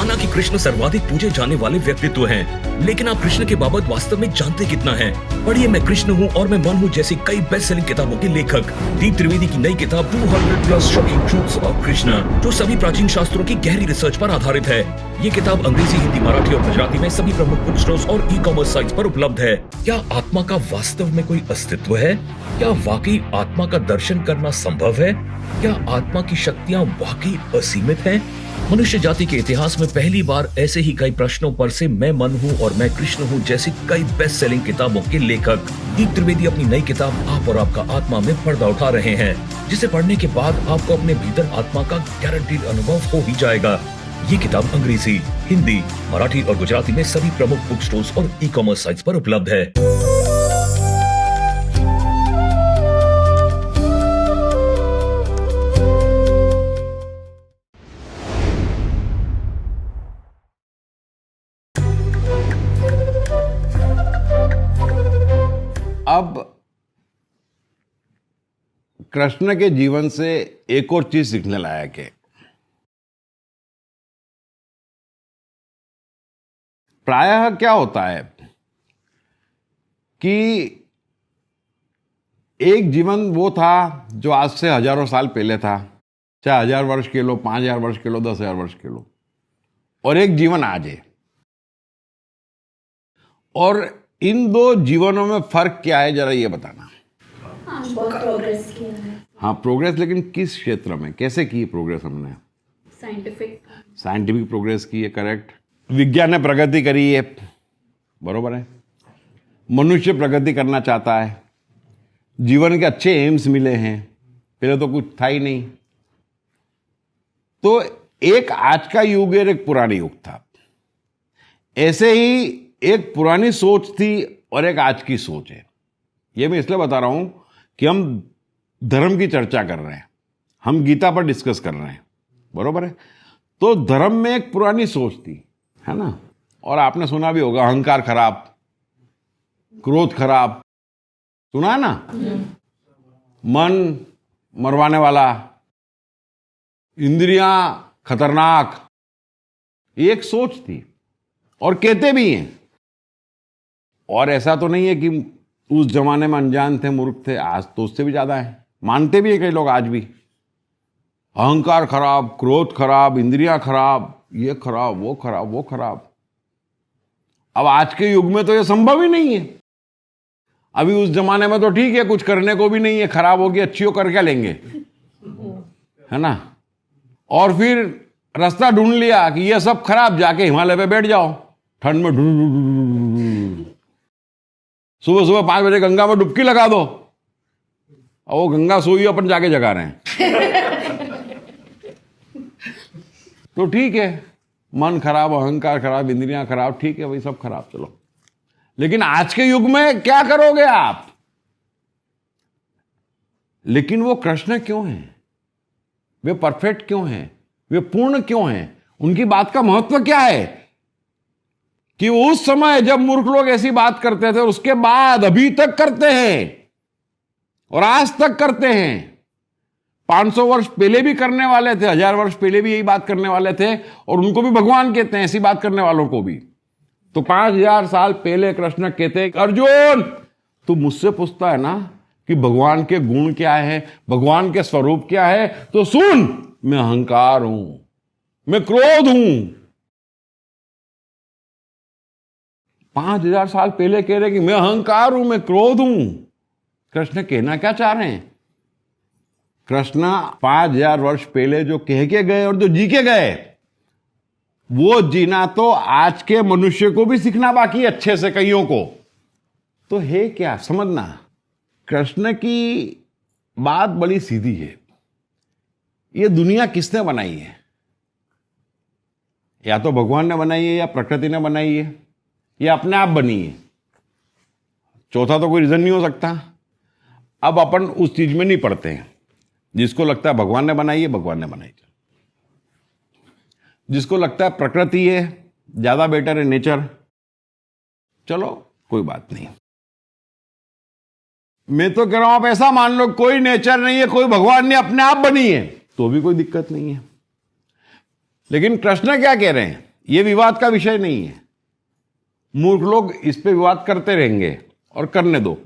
माना कि कृष्ण सर्वाधिक पूजे जाने वाले व्यक्तित्व हैं, लेकिन आप कृष्ण के बाबत वास्तव में जानते कितना है? पढ़िए मैं कृष्ण हूँ और मैं मन हूँ जैसी कई बेस्ट सेलिंग किताबों के लेखक दीप त्रिवेदी की नई किताब 200+ शॉकिंग ट्रूथ्स अबाउट कृष्णा, जो सभी प्राचीन शास्त्रों की गहरी रिसर्च पर आधारित है। ये किताब अंग्रेजी, हिंदी, मराठी और गुजराती में सभी प्रमुख बुक स्टोर्स और ई-कॉमर्स साइट्स पर उपलब्ध है। क्या आत्मा का वास्तव में कोई अस्तित्व है? क्या वाकई आत्मा का दर्शन करना संभव है? क्या आत्मा की शक्तियां वाकई असीमित हैं? मनुष्य जाति के इतिहास में पहली बार ऐसे ही कई प्रश्नों पर से मैं मन हूँ और मैं कृष्ण हूँ जैसी कई बेस्ट सेलिंग किताबों के लेखक दीप त्रिवेदी अपनी नई किताब आप और आपका आत्मा में पर्दा उठा रहे हैं, जिसे पढ़ने के बाद आपको अपने भीतर आत्मा का गारंटीड अनुभव हो ही जाएगा। ये किताब अंग्रेजी, हिंदी, मराठी और गुजराती में सभी प्रमुख बुक स्टोर्स और ई-कॉमर्स साइट्स पर उपलब्ध है। अब कृष्ण के जीवन से एक और चीज सीखने लायक है। प्रायः क्या होता है कि एक जीवन वो था जो आज से हजारों साल पहले था, चाहे 1000 वर्ष के लो, 5000 वर्ष के लो, 10,000 वर्ष के लो, और एक जीवन आज है। और इन दो जीवनों में फर्क क्या है, जरा ये बताना। बहुत प्रोग्रेस किया है। हाँ, प्रोग्रेस, लेकिन किस क्षेत्र में, कैसे की प्रोग्रेस हमने? साइंटिफिक प्रोग्रेस की है, करेक्ट। विज्ञान ने प्रगति करी है, बरोबर है। मनुष्य प्रगति करना चाहता है, जीवन के अच्छे एम्स मिले हैं, पहले तो कुछ था ही नहीं। तो एक आज का युग है, एक पुरानी युग था। ऐसे ही एक पुरानी सोच थी और एक आज की सोच है। ये मैं इसलिए बता रहा हूं कि हम धर्म की चर्चा कर रहे हैं, हम गीता पर डिस्कस कर रहे हैं, बरोबर है। तो धर्म में एक पुरानी सोच थी, है ना। और आपने सुना भी होगा, अहंकार खराब, क्रोध खराब, सुना है ना। मन मरवाने वाला, इंद्रियां खतरनाक, ये एक सोच थी और कहते भी हैं। और ऐसा तो नहीं है कि उस जमाने में अनजान थे, मूर्ख थे, आज तो उससे भी ज्यादा है, मानते भी है कई लोग आज भी। अहंकार खराब, क्रोध खराब, इंद्रियां खराब, ये खराब, वो खराब, वो खराब। अब आज के युग में तो ये संभव ही नहीं है। अभी उस जमाने में तो ठीक है, कुछ करने को भी नहीं है, खराब होगी, अच्छी हो कर क्या लेंगे, है ना। और फिर रास्ता ढूंढ लिया कि ये सब खराब, जाके हिमालय पे बैठ जाओ ठंड में, सुबह सुबह 5 बजे गंगा में डुबकी लगा दो, और वो गंगा सोई, अपन जाके जगा रहे हैं। तो ठीक है, मन खराब, अहंकार खराब, इंद्रियां खराब, ठीक है भाई, सब खराब, चलो। लेकिन आज के युग में क्या करोगे आप? लेकिन वो कृष्ण क्यों हैं? वे परफेक्ट क्यों हैं? वे पूर्ण क्यों हैं? उनकी बात का महत्व क्या है कि उस समय जब मूर्ख लोग ऐसी बात करते थे, और उसके बाद अभी तक करते हैं और आज तक करते हैं। 500 वर्ष पहले भी करने वाले थे, 1000 वर्ष पहले भी यही बात करने वाले थे, और उनको भी भगवान कहते हैं, ऐसी बात करने वालों को भी। तो 5000 साल पहले कृष्ण कहते हैं, अर्जुन तू मुझसे पूछता है ना कि भगवान के गुण क्या है, भगवान के स्वरूप क्या है, तो सुन, मैं अहंकार हूं, मैं क्रोध हूं। 5000 साल पहले कह रहे कि मैं अहंकार हूं, मैं क्रोध हूं। कृष्ण कहना क्या चाह रहे हैं? कृष्ण 5000 वर्ष पहले जो कह के गए और जो जी के गए, वो जीना तो आज के मनुष्य को भी सीखना बाकी है, अच्छे से कईयों को। तो है क्या, समझना। कृष्ण की बात बड़ी सीधी है। ये दुनिया किसने बनाई है? या तो भगवान ने बनाई है, या प्रकृति ने बनाई है, या अपने आप बनी है। चौथा तो कोई रीजन नहीं हो सकता। अब अपन उस चीज में नहीं पड़ते हैं। जिसको लगता है भगवान ने बनाई है, भगवान ने बनाई है। जिसको लगता है प्रकृति है, ज्यादा बेटर है नेचर, चलो कोई बात नहीं। मैं तो कह रहा हूं आप ऐसा मान लो, कोई नेचर नहीं है, कोई भगवान नहीं, अपने आप बनी है, तो भी कोई दिक्कत नहीं है। लेकिन कृष्ण क्या कह रहे हैं? ये विवाद का विषय नहीं है। मूर्ख लोग इस पे विवाद करते रहेंगे और करने दो।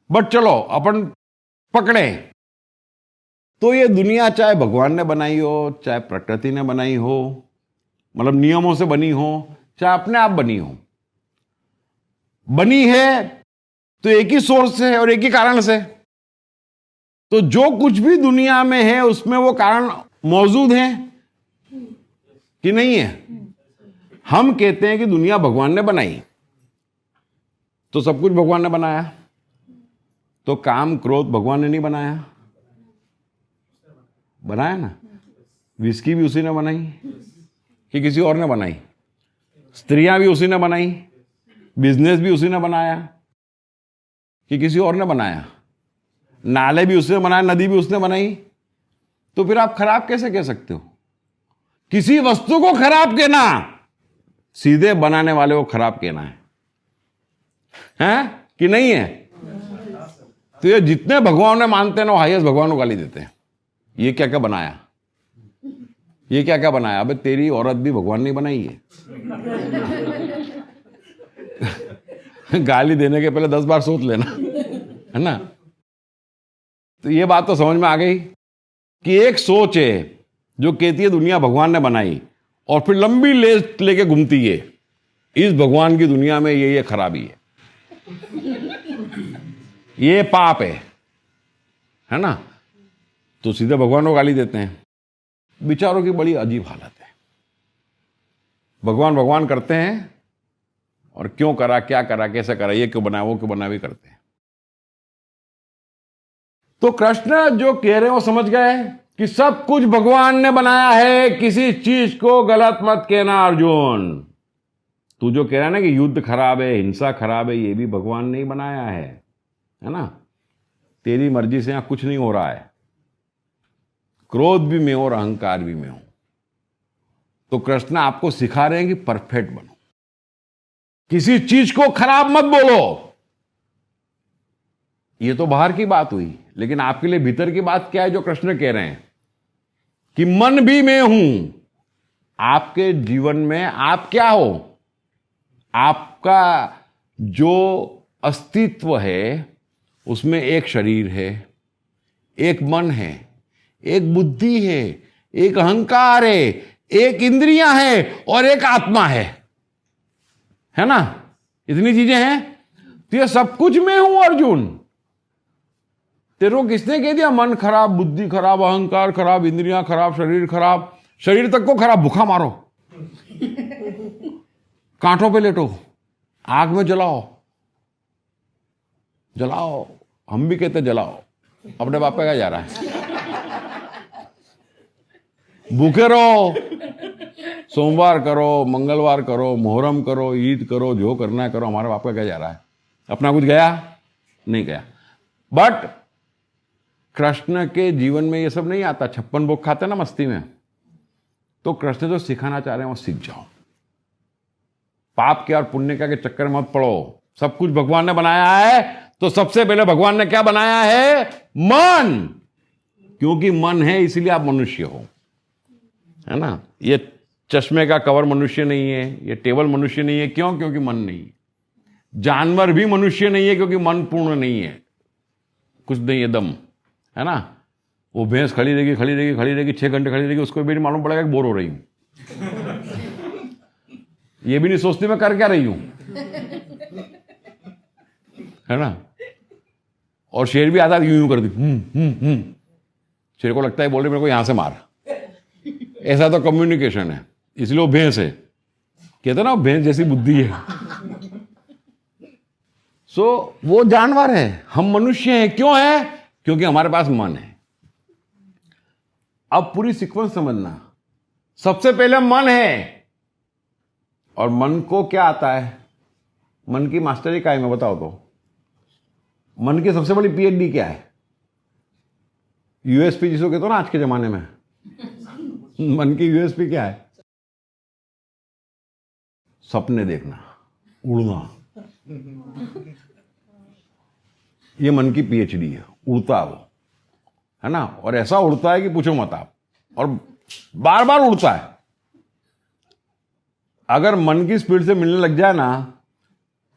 बट चलो अपन पकड़े तो ये दुनिया चाहे भगवान ने बनाई हो, चाहे प्रकृति ने बनाई हो, मतलब नियमों से बनी हो, चाहे अपने आप बनी हो, बनी है तो एक ही सोर्स से और एक ही कारण से। तो जो कुछ भी दुनिया में है उसमें वो कारण मौजूद है कि नहीं है। हम कहते हैं कि दुनिया भगवान ने बनाई, तो सब कुछ भगवान ने बनाया। तो काम क्रोध भगवान ने नहीं बनाया? बनाया ना। विस्की भी उसी ने बनाई कि किसी और ने बनाई? स्त्रियां भी उसी ने बनाई, बिजनेस भी उसी ने बनाया कि किसी और ने बनाया? नाले भी उसने बनाया, नदी भी उसने बनाई। तो फिर आप खराब कैसे कह सकते हो? किसी वस्तु को खराब कहना सीधे बनाने वाले को खराब कहना है कि नहीं है? तो ये जितने भगवान ने मानते हैं ना, वो हाईएस्ट भगवान को गाली देते हैं। ये क्या क्या बनाया, ये क्या क्या बनाया? अबे तेरी औरत भी भगवान ने बनाई है। गाली देने के पहले 10 बार सोच लेना, है ना। तो ये बात तो समझ में आ गई कि एक सोच है जो कहती है दुनिया भगवान ने बनाई, और फिर लंबी लिस्ट लेके घूमती है इस भगवान की दुनिया में ये खराबी है, ये पाप है ना। तो सीधे भगवान को गाली देते हैं। विचारों की बड़ी अजीब हालत है। भगवान भगवान करते हैं और क्यों करा, क्या करा, कैसे करा, ये क्यों बनाया, वो क्यों बनाया भी करते हैं। तो कृष्ण जो कह रहे हैं वो समझ गए कि सब कुछ भगवान ने बनाया है, किसी चीज को गलत मत कहना अर्जुन। तू जो कह रहा है ना कि युद्ध खराब है, हिंसा खराब है, ये भी भगवान ने ही बनाया है ना। तेरी मर्जी से यहां कुछ नहीं हो रहा है। क्रोध भी मैं हूं और अहंकार भी मैं हूं। तो कृष्ण आपको सिखा रहे हैं कि परफेक्ट बनो, किसी चीज को खराब मत बोलो। ये तो बाहर की बात हुई, लेकिन आपके लिए भीतर की बात क्या है जो कृष्ण कह रहे हैं कि मन भी मैं हूं। आपके जीवन में आप क्या हो? आपका जो अस्तित्व है उसमें एक शरीर है, एक मन है, एक बुद्धि है, एक अहंकार है, एक इंद्रियां है और एक आत्मा है ना। इतनी चीजें हैं। तो ये सब कुछ मैं हूं अर्जुन। तेरे को किसने कह दिया मन खराब, बुद्धि खराब, अहंकार खराब, इंद्रियां खराब, शरीर खराब? शरीर तक को खराब, भूखा मारो, कांटों पे लेटो, आग में जलाओ, जलाओ। हम भी कहते जलाओ, अपने बाप पे क्या जा रहा है? भूखे रहो, सोमवार करो, मंगलवार करो, मुहर्रम करो, ईद करो, जो करना है करो, हमारे बाप का क्या जा रहा है? अपना कुछ गया नहीं गया। बट कृष्ण के जीवन में ये सब नहीं आता। 56 भोग खाते ना मस्ती में। तो कृष्ण जो सिखाना चाह रहे हैं वो सीख जाओ। पाप के और पुण्य के चक्कर में मत पड़ो। सब कुछ भगवान ने बनाया है, तो सबसे पहले भगवान ने क्या बनाया है? मन। क्योंकि मन है इसलिए आप मनुष्य हो, है ना। ये चश्मे का कवर मनुष्य नहीं है, ये टेबल मनुष्य नहीं है। क्यों? क्योंकि मन नहीं है। जानवर भी मनुष्य नहीं है क्योंकि मन पूर्ण नहीं है, कुछ नहीं है, दम, है ना। वो भैंस खड़ी रहेगी, खड़ी रहेगी, खड़ी रहेगी, 6 घंटे खड़ी रहेगी, उसको भी नहीं मालूम पड़ेगा कि बोर हो रही हूं। ये भी नहीं सोचती मैं कर क्या रही हूं, है ना। और शेर भी आता है यूं यूं कर दी, शेर को लगता है बोल रहे मेरे को यहां से मार। ऐसा तो कम्युनिकेशन है, इसलिए वो भैंस है। कहते ना भैंस जैसी बुद्धि है। वो जानवर है, हम मनुष्य हैं। क्यों है? क्योंकि हमारे पास मन है। अब पूरी सीक्वेंस समझना। सबसे पहले मन है, और मन को क्या आता है? मन की मास्टरी क्या है मैं बताओ तो। मन की सबसे बड़ी पीएचडी क्या है? यूएसपी जिसको कहते हो ना आज के जमाने में। मन की यूएसपी क्या है? सपने देखना, उड़ना। ये मन की पीएचडी है। उड़ता वो, है ना। और ऐसा उड़ता है कि पूछो मत आप, और बार बार उड़ता है। अगर मन की स्पीड से मिलने लग जाए ना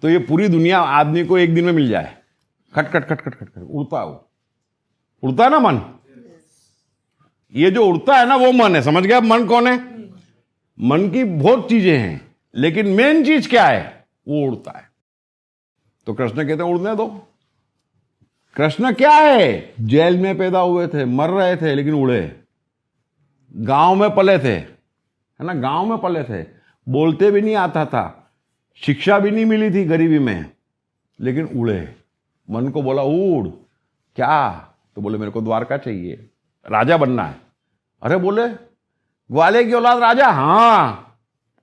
तो ये पूरी दुनिया आदमी को एक दिन में मिल जाए। खट खट खट खट खट खट उड़ता है, वो उड़ता है ना मन। ये जो उड़ता है ना वो मन है। समझ गया मन कौन है? मन की बहुत चीजें हैं, लेकिन मेन चीज क्या है? वो उड़ता है। तो कृष्ण कहते हैं उड़ने दो। कृष्ण क्या है? जेल में पैदा हुए थे, मर रहे थे, लेकिन उड़े। गांव में पले थे, है ना, गांव में पले थे, बोलते भी नहीं आता था, शिक्षा भी नहीं मिली थी गरीबी में, लेकिन उड़े। मन को बोला उड़। क्या? तो बोले मेरे को द्वारका चाहिए, राजा बनना है। अरे बोले ग्वाले की औलाद राजा? हाँ।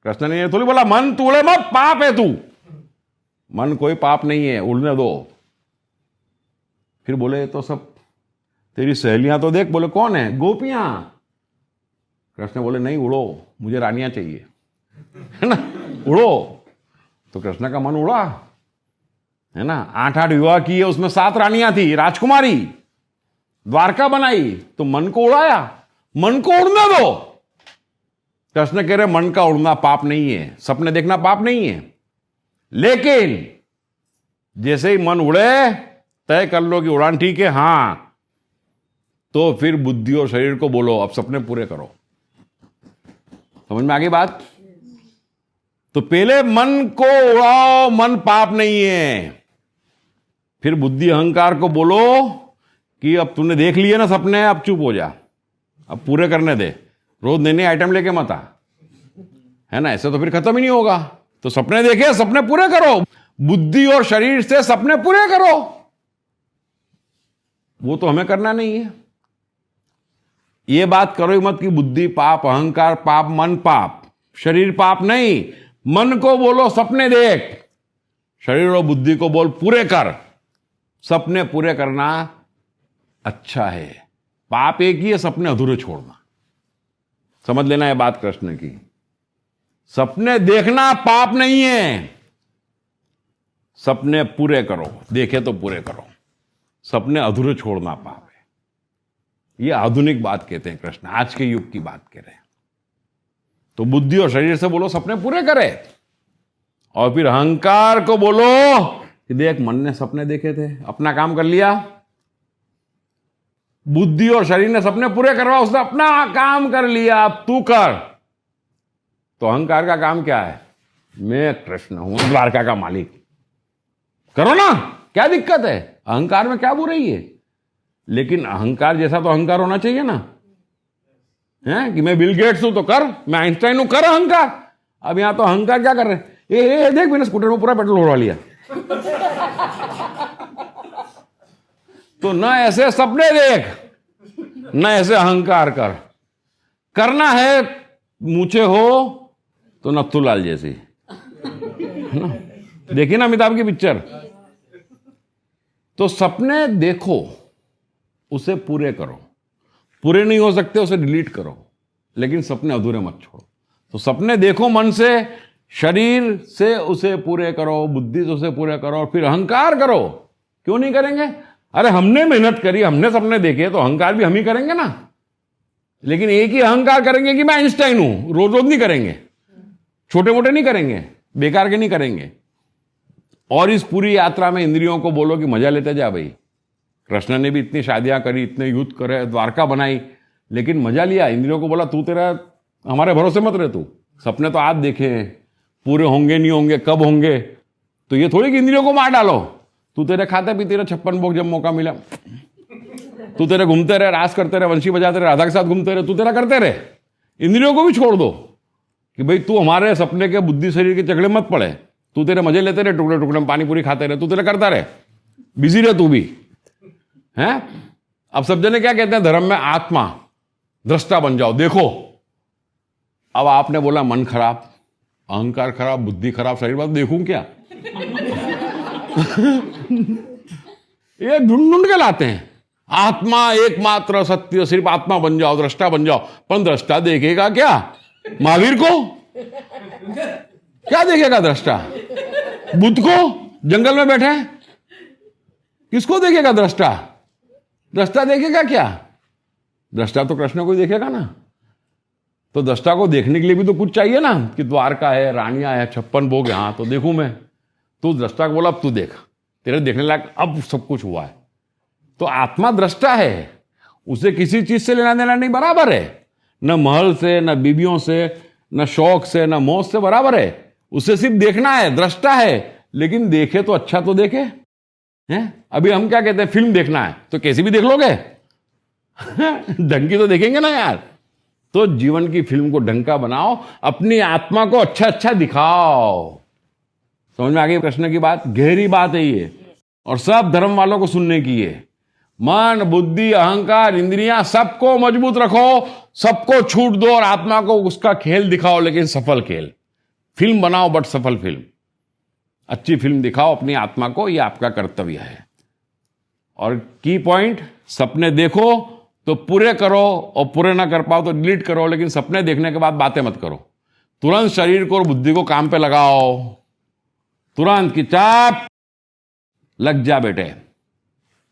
कृष्ण ने ये थोड़ी बोला मन तू उड़े मत, पाप है तू। मन कोई पाप नहीं है, उड़ने दो। फिर बोले तो सब तेरी सहेलियां तो देख। बोले कौन है? गोपियां। कृष्ण बोले नहीं, उड़ो, मुझे रानियां चाहिए, है ना, उड़ो। तो कृष्ण का मन उड़ा, है ना। 8-8 विवाह किए, उसमें 7 रानियां थी, राजकुमारी, द्वारका बनाई। तो मन को उड़ाया। मन को उड़ने दो। कृष्ण कह रहे मन का उड़ना पाप नहीं है, सपने देखना पाप नहीं है, लेकिन जैसे ही मन उड़े तय कर लो कि उड़ान ठीक है, हां, तो फिर बुद्धि और शरीर को बोलो अब सपने पूरे करो। समझ में आ गई बात? तो पहले मन को उड़ाओ, मन पाप नहीं है। फिर बुद्धि अहंकार को बोलो कि अब तूने देख लिए ना सपने, अब चुप हो जा, अब पूरे करने दे, रोज नई नई आइटम लेके मत आ, है ना, ऐसे तो फिर खत्म ही नहीं होगा। तो सपने देखे, सपने पूरे करो, बुद्धि और शरीर से सपने पूरे करो। वो तो हमें करना नहीं है। ये बात करो ही मत कि बुद्धि पाप, अहंकार पाप, मन पाप, शरीर पाप नहीं। मन को बोलो सपने देख, शरीर और बुद्धि को बोल पूरे कर। सपने पूरे करना अच्छा है, पाप एक ही है सपने अधूरे छोड़ना। समझ लेना है बात कृष्ण की। सपने देखना पाप नहीं है, सपने पूरे करो, देखे तो पूरे करो। सपने अधूरे छोड़ना पाप है। ये आधुनिक बात कहते हैं कृष्ण, आज के युग की बात कह रहे हैं। तो बुद्धि और शरीर से बोलो सपने पूरे करे, और फिर अहंकार को बोलो कि देख मन ने सपने देखे थे, अपना काम कर लिया। बुद्धि और शरीर ने सपने पूरे करवा, उसने अपना काम कर लिया, अब तू कर। तो अहंकार का काम क्या है? मैं कृष्ण हूं, द्वारका का मालिक, करो ना, क्या दिक्कत है? अहंकार में क्या बुराई है? लेकिन अहंकार जैसा तो अहंकार होना चाहिए ना, है कि मैं बिल गेट्स हूं तो कर, मैं आइंस्टाइन हूं, कर अहंकार। अब यहां तो अहंकार क्या कर रहे हैं? ए देख मैंने स्कूटर में पूरा पेट्रोल उड़वा लिया। तो न ऐसे सपने देख, न ऐसे अहंकार कर। करना है मूछे हो तो नथुलाल जैसी, है ना, देखिए ना अमिताभ की पिक्चर। तो सपने देखो, उसे पूरे करो, पूरे नहीं हो सकते उसे डिलीट करो, लेकिन सपने अधूरे मत छोड़ो। तो सपने देखो मन से, शरीर से उसे पूरे करो, बुद्धि से उसे पूरे करो, और फिर अहंकार करो। क्यों नहीं करेंगे? अरे हमने मेहनत करी, हमने सपने देखे, तो अहंकार भी हम ही करेंगे ना। लेकिन एक ही अहंकार करेंगे कि मैं आइंस्टाइन हूं, रोज रोज नहीं करेंगे, छोटे मोटे नहीं करेंगे, बेकार के नहीं करेंगे। और इस पूरी यात्रा में इंद्रियों को बोलो कि मजा लेते जा भाई। कृष्ण ने भी इतनी शादियां करी, इतने युद्ध करे, द्वारका बनाई, लेकिन मजा लिया। इंद्रियों को बोला तू तेरा हमारे भरोसे मत रहे, तू सपने तो आज देखे हैं, पूरे होंगे नहीं होंगे, कब होंगे। तो ये थोड़ी कि इंद्रियों को मार डालो। तू तेरे खाते पीते रहे 56 भोग, जब मौका मिला तू तेरे घूमते रहे, रास करते रहे, वंशी बजाते रहे, राधा के साथ घूमते रहे, तू तेरा करते रहे। इंद्रियों को भी छोड़ दो कि भाई तू हमारे सपने के बुद्धि शरीर के चकड़े मत पड़े, तू तेरे मजे लेते रहे, टुकड़े टुकड़े में पानी पूरी खाते रहे, तू तेरा करता रहे, बिजी रहे तू भी, हैं। अब सब जने क्या कहते हैं धर्म में? आत्मा दृष्टा बन जाओ, देखो। अब आपने बोला मन खराब, अहंकार खराब, बुद्धि खराब, शरीर बात, देखूं क्या? ये ढूंढ ढूंढ के लाते हैं। आत्मा एकमात्र सत्य, सिर्फ आत्मा बन जाओ, दृष्टा बन जाओ। पर दृष्टा देखेगा क्या? महावीर को क्या देखेगा दृष्टा? बुद्ध को जंगल में बैठे, किसको देखेगा दृष्टा? दृष्टा देखेगा क्या? दृष्टा तो कृष्ण को ही देखेगा ना। तो दृष्टा को देखने के लिए भी तो कुछ चाहिए ना, कि द्वारका है, रानियां है, 56 भोग है, हाँ तो देखूं मैं। तो दृष्टा को बोला अब तू देख, तेरे देखने लायक अब सब कुछ हुआ है। तो आत्मा दृष्टा है, उसे किसी चीज से लेना देना नहीं, बराबर है, न महल से, न बीबियों से, न शौक से, न मौत से, बराबर है। उसे सिर्फ देखना है, दृष्टा है, लेकिन देखे तो अच्छा तो देखे हैं। अभी हम क्या कहते हैं, फिल्म देखना है तो कैसी भी देख लोगे ढंग की तो देखेंगे ना यार। तो जीवन की फिल्म को ढंग का बनाओ, अपनी आत्मा को अच्छा अच्छा दिखाओ। समझ में आ गई कृष्ण की बात? गहरी बात है ये, और सब धर्म वालों को सुनने की है। मन, बुद्धि, अहंकार, इंद्रियां सबको मजबूत रखो, सबको छूट दो और आत्मा को उसका खेल दिखाओ, लेकिन सफल खेल। फिल्म बनाओ बट सफल फिल्म, अच्छी फिल्म दिखाओ अपनी आत्मा को, यह आपका कर्तव्य है। और की पॉइंट, सपने देखो तो पूरे करो, और पूरे ना कर पाओ तो डिलीट करो, लेकिन सपने देखने के बाद बातें मत करो। तुरंत शरीर को और बुद्धि को काम पे लगाओ, तुरंत की चाप लग जा बेटे,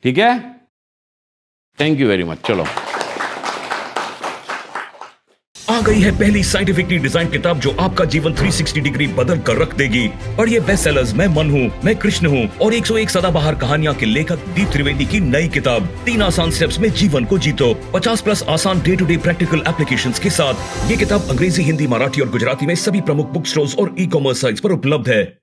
ठीक है? Thank you very much. चलो, आ गई है पहली साइंटिफिकली डिजाइन किताब जो आपका जीवन 360 डिग्री बदल कर रख देगी। पढ़िए बेस्ट सेलर्स मैं मन हूँ, मैं कृष्ण हूँ और 101 सदाबहार कहानियां के लेखक दीप त्रिवेदी की नई किताब 3 आसान स्टेप्स में जीवन को जीतो, 50+ आसान day to day practical applications के साथ। ये किताब अंग्रेजी, हिंदी, मराठी और गुजराती में सभी प्रमुख बुक स्टोर्स और ई-कॉमर्स साइट्स पर उपलब्ध है।